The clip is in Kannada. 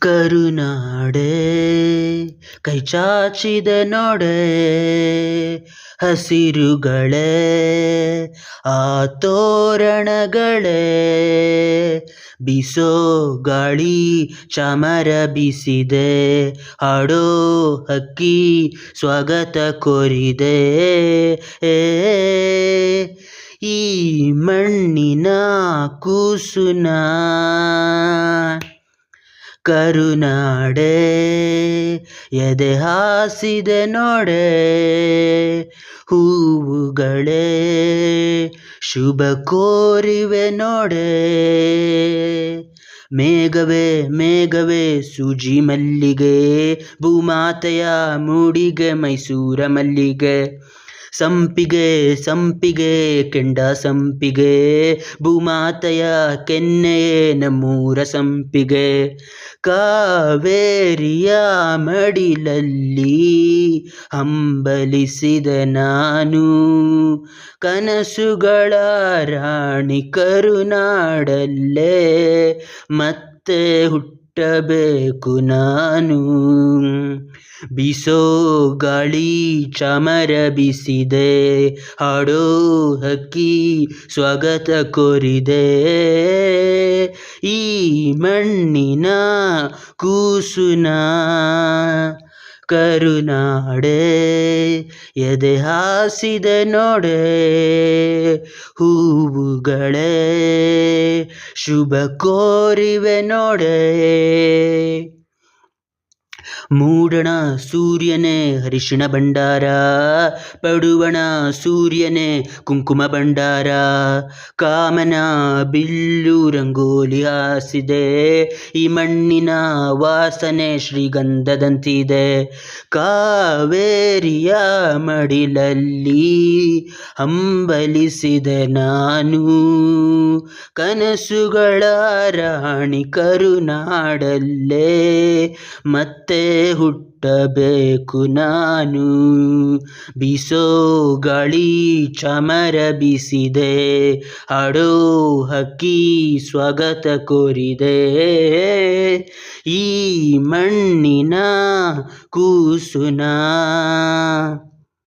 ಕರುನಾಡೆ ಕೈ ಚಾಚಿದ ನೋಡೆ, ಹಸಿರುಗಳೇ ಆ ತೋರಣಗಳೇ, ಬಿಸೋ ಗಾಳಿ ಚಾಮರ ಬೀಸಿದೆ, ಹಾಡೋ ಹಕ್ಕಿ ಸ್ವಾಗತ ಕೋರಿದೆ. ಈ ಮಣ್ಣಿನ ಕೂಸುನ ಕರುನಾಡೆ ಎದೆ ಹಾಸಿದೆ ನೋಡೆ, ಹೂವುಗಳೇ ಶುಭ ಕೋರಿವೆ ನೋಡೆ. ಮೇಘವೇ ಮೇಘವೇ ಸೂಜಿ ಮಲ್ಲಿಗೆ, ಭೂಮಾತೆಯ ಮೂಡಿಗೆ ಮೈಸೂರ ಮಲ್ಲಿಗೆ. ಸಂಪಿಗೆ ಸಂಪಿಗೆ ಕೆಂಡ ಸಂಪಿಗೆ, ಭೂಮಾತೆಯ ಕೆನ್ನೆಯೇ ನಮ್ಮೂರ ಸಂಪಿಗೆ. ಕಾವೇರಿಯ ಮಡಿಲಲ್ಲಿ ಹಂಬಲಿಸಿದೆ ನಾನು, ಕನಸುಗಳ ರಾಣಿ ಕರುನಾಡಲ್ಲೇ ಮತ್ತೆ ಹುಟ್ಟಬೇಕು ನಾನು. ಬೀಸೋ ಗಾಳಿ ಚಾಮರ ಬೀಸಿದೆ, ಹಾಡೋ ಹಕ್ಕಿ ಸ್ವಾಗತ ಕೋರಿದೆ. ಈ ಮಣ್ಣಿನ ಕೂಸುನ ಕರುನಾಡೆ ಎದೆ ಹಾಸಿದೆ ನೋಡೆ, ಹೂವುಗಳೇ ಶುಭ ಕೋರಿವೆ ನೋಡೆ. ಮೂಡಣ ಸೂರ್ಯನೇ ಹರಿಶಿಣ ಭಂಡಾರ, ಪಡುವಣ ಸೂರ್ಯನೇ ಕುಂಕುಮ ಭಂಡಾರ. ಕಾಮನ ಬಿಲ್ಲು ರಂಗೋಲಿ ಹಾಸಿದೆ, ಈ ಮಣ್ಣಿನ ವಾಸನೆ ಶ್ರೀಗಂಧದಂತಿದೆ. ಕಾವೇರಿಯ ಮಡಿಲಲ್ಲಿ ಹಂಬಲಿಸಿದೆ ನಾನು, ಕನಸುಗಳ ರಾಣಿ ಕರುನಾಡಲ್ಲೇ ಮತ್ತೆ ಹುಟ್ಟಬೇಕು ನಾನು. ಬೀಸೋ ಗಾಳಿ ಚಾಮರ ಬೀಸಿದೆ, ಹಾಡೋ ಹಕ್ಕಿ ಸ್ವಾಗತ ಕೋರಿದೆ. ಈ ಮಣ್ಣಿನ ಕೂಸುನ